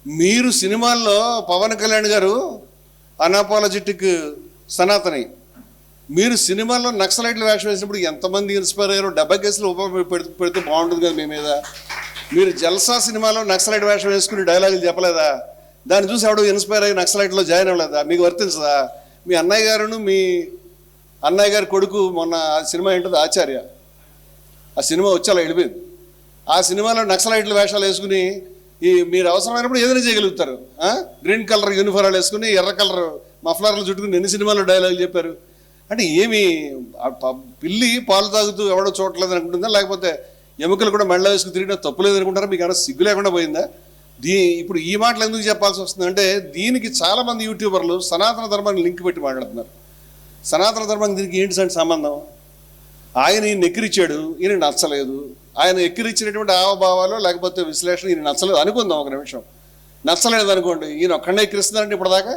మీరు సినిమాల్లో పవన్ కళ్యాణ్ గారు అనాపాలజెటిక్ సనాతని, మీరు సినిమాల్లో నక్సలైట్లు వేషం వేసినప్పుడు ఎంతమంది ఇన్స్పైర్ అయ్యారో 70 కేసులు పెడితే బాగుంటుంది కదా మీ మీద. మీరు జల్సా సినిమాలో నక్సలైట్ వేషం వేసుకుని డైలాగులు చెప్పలేదా? దాన్ని చూసి ఎవడో ఇన్స్పైర్ అయ్యి నక్సలైట్లో జాయిన్ అవ్వలేదా? మీకు వర్తించదా? మీ అన్నయ్య గారును మీ అన్నయ్య గారి కొడుకు మొన్న ఆ సినిమా ఏంటది ఆచార్య, ఆ సినిమా వచ్చి అలా వెళ్ళిపోయింది. ఆ సినిమాలో నక్సలైట్లు వేషాలు వేసుకుని మీరు అవసరమైనప్పుడు ఏదైనా చేయగలుగుతారు. గ్రీన్ కలర్ యూనిఫారాలు వేసుకుని ఎర్ర కలర్ మఫ్లర్లు చుట్టుకుని ఎన్ని సినిమాలో డైలాగులు చెప్పారు. అంటే ఏమి పిల్లి పాలు తాగుతూ ఎవడో చూడలేదు అనుకుంటుందా, లేకపోతే ఎముకలు కూడా మెళ్ళ వేసుకుని తిరిగినా తప్పులేదు అనుకుంటారా? మీకు ఏమైనా సిగ్గు లేకుండా పోయిందా? ఇప్పుడు ఈ మాటలు ఎందుకు చెప్పాల్సి వస్తుంది అంటే, దీనికి చాలామంది యూట్యూబర్లు సనాతన ధర్మాన్ని లింక్ పెట్టి మాట్లాడుతున్నారు. సనాతన ధర్మానికి దీనికి ఏంటి అంటే సంబంధం? ఆయన ఈయన ఎక్కిరిచ్చాడు, ఈయన నచ్చలేదు. ఆయన ఎక్కిరిచ్చినటువంటి హావభావాలు లేకపోతే విశ్లేషణ ఈయన నచ్చలేదు అనుకుందాం ఒక నిమిషం. నచ్చలేదు అనుకోండి, ఈయన ఒక్కడే ఎక్కిరిస్తున్నారంటే ఇప్పటిదాకా